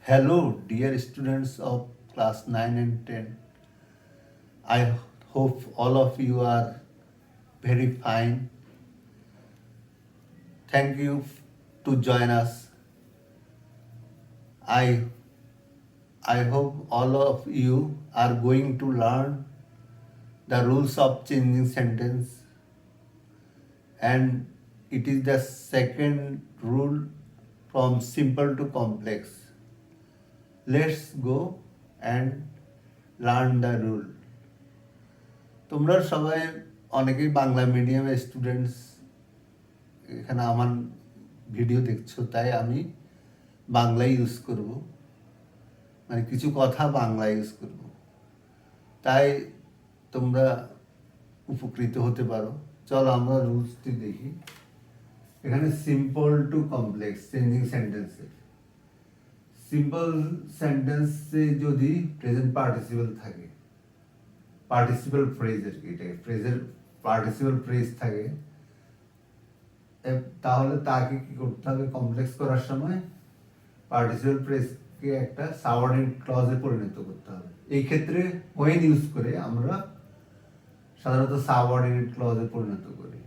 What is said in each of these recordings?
Hello, dear students of class 9 and 10. I hope all of you are very fine. Thank you to join us. I I hope all of you are going to learn the rules of changing sentence, and it is the second rule from simple to complex. Let's go and learn the rule. তোমরা সবাই অনেকেই বাংলা মিডিয়ামের students এখানে আমার video দেখছো, তাই আমি Bangla use করব, মানে কিছু কথা বাংলা ইউজ করব, তাই তোমরা উপকৃত হতে পারো। চলো আমরা রুলসটি দেখি। এখানে সিম্পল টু কমপ্লেক্স চেঞ্জিং সেন্টেন্সের সিম্পল সেন্টেন্সে যদি প্রেজেন্ট পার্টিসিপল থাকে, পার্টিসিপল ফ্রেজ আর কি, এটাকে ফ্রেজের পার্টিসিপল ফ্রেজ থাকে, তাহলে তাকে কি করতে হবে? কমপ্লেক্স করার সময় পার্টিসিপল ফ্রেজকে একটা সাবঅর্ডিনেট ক্লজে পরিণত করতে হবে। এই ক্ষেত্রে হোয়েন ইউজ করে আমরা সাধারণত সাবঅর্ডিনেট ক্লজে পরিণত করি।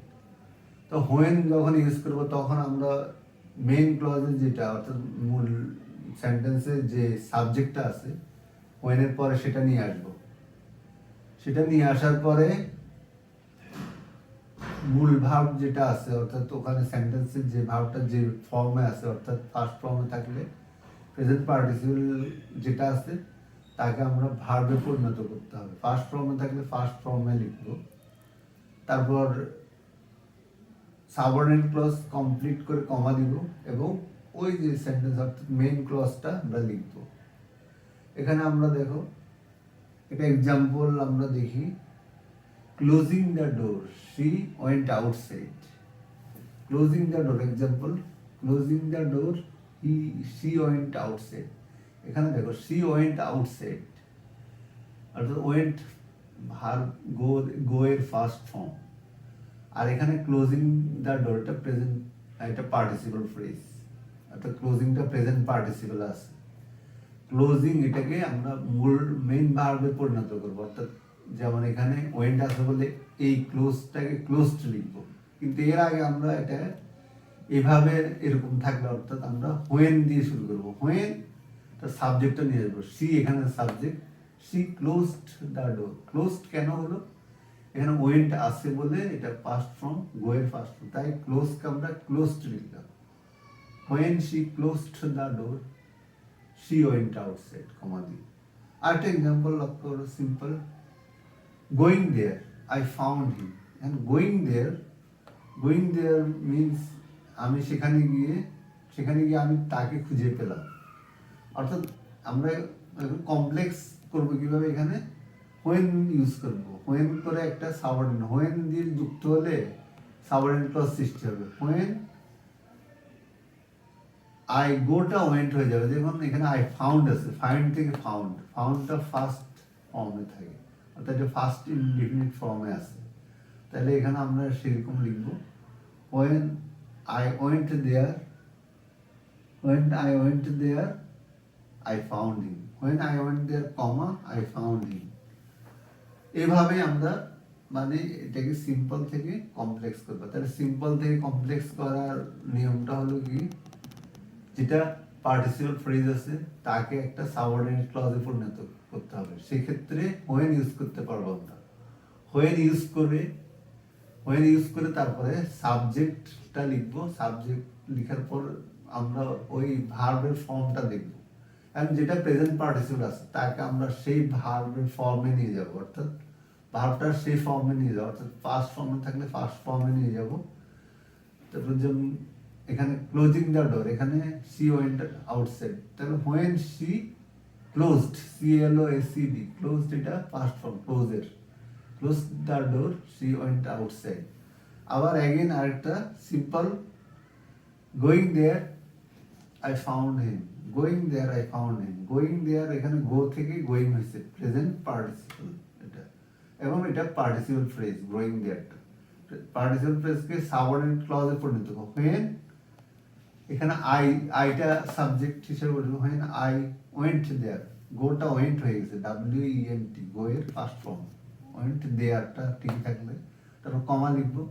তো হোয়েন যখন ইউজ করব তখন আমরা মেইন ক্লজে যেটা, অর্থাৎ মূল সেন্টেন্সের যে সাবজেক্টটা আছে হোয়েনের পরে সেটা নিয়ে আসবো। সেটা নিয়ে আসার পরে মূল ভাব যেটা আছে, অর্থাৎ ওখানে সেন্টেন্সের যে ভাবটা যে ফর্মে আছে, অর্থাৎ ফার্স্ট ফর্মে থাকলে প্রেজেন্ট পার্টিসিপল যেটা আছে তাকে আমরা ভার্বে পরিণত করতে হবে। ফার্স্ট ফর্মে থাকলে ফার্স্ট ফর্মে লিখব, তারপর সাবঅর্ডিনেট ক্লজ কমপ্লিট করে কমা দিব এবং ওই যে সেন্টেন্স অর্থাৎ মেইন ক্লজটা আমরা লিখব। এখানে আমরা দেখো এটা এক্সাম্পল আমরা দেখি। Closing the door, she went outside. Closing the door, example, closing the door, she went outside. এখানে দেখো she went outside, অর্থাৎ went ভার্ব go এর ফার্স্ট ফর্ম, আর এখানে ক্লোজিং দ্য ডোরটা প্রেজেন্ট, এটা পার্টিসিপল ফ্রেজ, অর্থাৎ ক্লোজিংটা প্রেজেন্ট পার্টিসিপল আছে। Closing এটাকে আমরা মূল মেইন ভার্বে পরিণত করবো, অর্থাৎ যেমন এখানে ওয়েন্ট আছে বলে এই ক্লোজটাকে ক্লোজড লিখবো, কিন্তু এর আগে আমরা এটা এভাবে এরকম থাকলে, অর্থাৎ আমরা হোয়েন দিয়ে শুরু করবো। হোয়েন তার সাবজেক্টটা নিয়ে যাবো, সি এখানে subject, she closed the door. Closed কেন হলো? এখানে ওয়েন্ট আছে বলে এটা ফার্স্ট ফর্ম, গোয়ের ফার্স্ট ফর্ম, তাই ক্লোজকে আমরা ক্লোজড লিখলাম। When she closed the door she went outside, comma দিয়ে। আরেকটা এক্সাম্পল লক্ষ্য করো, simple. going there I found him, and going there means আমি সেখানে গিয়ে আমি তাকে খুঁজে পেলাম। অর্থাৎ আমরা কমপ্লেক্স করবো কিভাবে? এখানে হোয়েন ইউজ করবো, হোয়েন করে একটা সাবঅর্ডিনেট, হোয়েন দিয়ে যুক্ত হলে সাবঅর্ডিনেট ক্লজ সৃষ্টি হবে। হোয়েন আই গোটা ওয়েন্ট হয়ে যাবে, যেমন এখানে আই ফাউন্ড আছে, ফাইন্ড থেকে ফাউন্ডটা ফার্স্ট ফর্মে থাকে, অর্থাৎ এটা ফার্স্ট ইনডিফিনিট ফর্মে আছে, তাহলে এখানে আমরা সেরকম লিখবো। when I went there I found him, when I went there, comma, I found him। এভাবে আমরা মানে এটাকে সিম্পল থেকে কমপ্লেক্স করবো। তাহলে সিম্পল থেকে কমপ্লেক্স করার নিয়মটা হলো কি, যেটা পার্টিসিপল ফ্রেজ আছে তাকে একটা সাবঅর্ডিনেট ক্লজে পরিণত করতে হবে। সেক্ষেত্রে হোয়েন ইউজ করতে পারবো আমরা। হোয়েন ইউজ করে তারপরে সাবজেক্টটা লিখবো। সাবজেক্ট লিখার পর আমরা ওই ভার্বের ফর্মটা দেখবো, এবং যেটা প্রেজেন্ট পার্টিসিপল আছে তাকে আমরা সেই ভার্বের ফর্মে নিয়ে যাব, অর্থাৎ ভার্বটা সেই ফর্মে নিয়ে যাবো, অর্থাৎ ফার্স্ট ফর্মে থাকলে ফার্স্ট ফর্মে নিয়ে যাব। তারপর যেমন এখানে ক্লোজিং দ্য ডোর, এখানে সি ওয়েন্ট আউটসাইড, তাহলে when she closed, CLOSED, closed এটা ফার্স্ট ফর্ম, ক্লোজের, close the door, she went outside. আবার অ্যাগেন আরেকটা simple, going there I found him, going there I found him. Going there এখানে go থেকে going হয়েছে, present participle এটা, এবং এটা পার্টিসিপল ফ্রেজ গোয়িং দেয়ারটা। পার্টিসিপল ফ্রেজকে সাবঅর্ডিনেট ক্লজে পরিণত করব। when এখানে আইটা সাবজেক্ট হিসেবে বলবো, when I went there, গোটা ওয়েন্ট হয়ে গেছে, WENT, গো এর ফার্স্ট ফর্ম, ওয়েন্ট দেয়ারটা ঠিক থাকলে তারপর কমা লিখবো,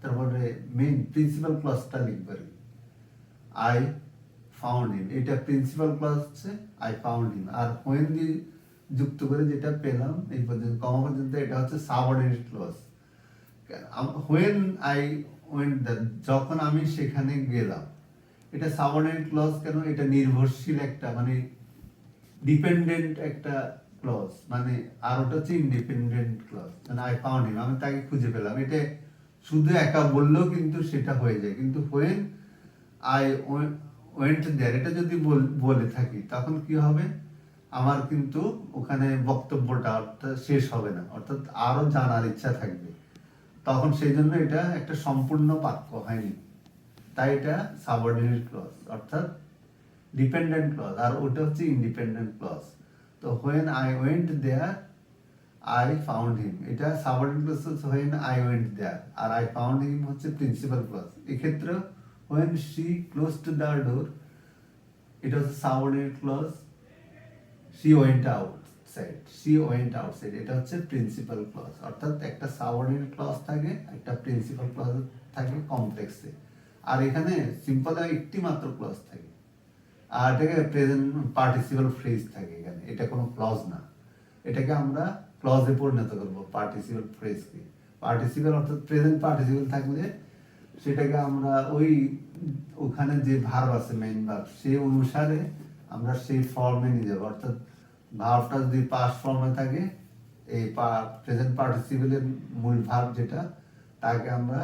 তারপরে মেইন প্রিন্সিপাল ক্লজটা লিখবো আর কি, আই ফাউন্ড হিম, এটা প্রিন্সিপাল ক্লজ হচ্ছে আই ফাউন্ড হিম। আর হোয়েন দিয়ে যুক্ত করে যেটা পেলাম এই পর্যন্ত কমা পর্যন্ত, এটা হচ্ছে subordinate clause. When I went there, যখন আমি সেখানে গেলাম, এটা সাবঅর্ডিনেট ক্লজ কেন? এটা নির্ভরশীল একটা, মানে ডিপেন্ডেন্ট একটা ক্লজ, মানে আর ওটা হচ্ছে ইন্ডিপেন্ডেন্ট ক্লজ। মানে আই ফাউন্ড হিম, আমি তাকে খুঁজে পেলাম, এটা শুধু একা বললেও কিন্তু সেটা হয়ে যায়। কিন্তু হোয়েন আই ওয়েন্ট দেয়ার, এটা যদি বলে থাকি তখন কি হবে, আমার কিন্তু ওখানে বক্তব্যটা অর্থাৎ শেষ হবে না, অর্থাৎ আরো জানার ইচ্ছা থাকবে, তখন সেই জন্য এটা একটা সম্পূর্ণ বাক্য হয়নি, তাই এটা সাবঅর্ডিনেট ক্লজ অর্থাৎ ডিপেন্ডেন্ট ক্লজ, আর ওটা হচ্ছে ইন্ডিপেন্ডেন্ট ক্লজ। তো when I went there I found him, এটা সাবঅর্ডিনেট ক্লজ হচ্ছে হোয়েন আই ওয়েন্ট দেয়ার, আর আই ফাউন্ড হিম হচ্ছে প্রিন্সিপাল ক্লজ। এক্ষেত্রে when she closed the door, এটা হচ্ছে subordinate clause, she went outside, she went outside, এটা হচ্ছে principal clause. অর্থাৎ একটা সাবঅর্ডিনেট ক্লজ থাকে, একটা প্রিন্সিপাল ক্লজ থাকে কমপ্লেক্সে, আর এখানে সিম্পল একটি মাত্র ক্লজ থাকে, আর এটাকে প্রেজেন্ট পার্টিসিপাল ফ্রেজ থাকে এখানে, এটা কোনো ক্লজ না, এটাকে আমরা ক্লজে পরিণত করব পার্টিসিপাল ফ্রেজকে। পার্টিসিপাল অর্থাৎ প্রেজেন্ট পার্টিসিপাল থাকলে সেটাকে আমরা ওখানে যে ভার্ব আছে মেইন ভার্ব, সেই অনুসারে আমরা সেই ফর্মে নিয়ে যাবো। অর্থাৎ ভার্বটা যদি পাস্ট ফর্মে থাকে, এই প্রেজেন্ট পার্টিসিপেলের মূল ভার্ব যেটা, তাকে আমরা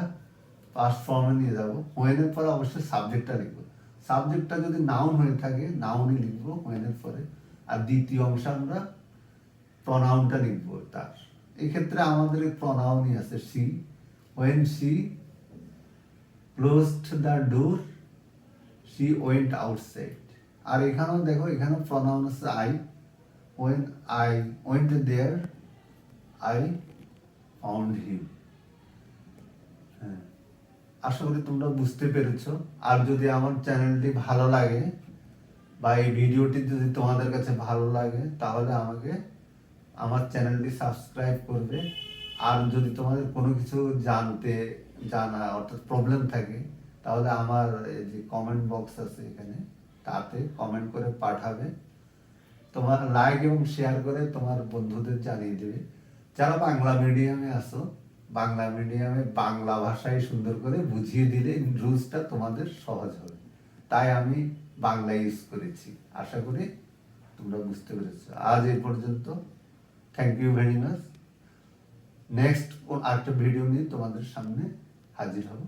পাস্ট ফর্মে নিয়ে যাব। হোয়েনের পরে অবশ্যই সাবজেক্টটা লিখবো, সাবজেক্টটা যদি নাউন হয়ে থাকে নাউনই লিখবো হোয়েনের পরে, আর দ্বিতীয় অংশে আমরা প্রনাউনটা লিখবো তার। এক্ষেত্রে আমাদের প্রনাউনই আছে she, when she closed the door she went outside। আর এখানেও দেখো, এখানেও প্রনাউন আছে I, when I went there I found him। হ্যাঁ, আশা করি তোমরা বুঝতে পেরেছো। আর যদি আমার চ্যানেলটি ভালো লাগে বা এই ভিডিওটি যদি তোমাদের কাছে ভালো লাগে, তাহলে আমাকে আমার চ্যানেলটি সাবস্ক্রাইব করবে। আর যদি তোমাদের কোনো কিছু জানা অর্থাৎ প্রবলেম থাকে, তাহলে আমার এই যে কমেন্ট বক্স আছে এখানে, তাতে কমেন্ট করে পাঠাবে। তোমার লাইক এবং শেয়ার করে তোমার বন্ধুদের জানিয়ে দেবে। যারা বাংলা মিডিয়ামে আসো, বাংলা মিডিয়ামে বাংলা ভাষায় সুন্দর করে বুঝিয়ে দিলে রুলসটা তোমাদের সহজ হবে, তাই আমি বাংলা ইউজ করেছি। আশা করি তোমরা বুঝতে পেরেছো। আজ এই পর্যন্ত, thank you very much. Next আরেকটা ভিডিও নিয়ে তোমাদের সামনে হাজির হব।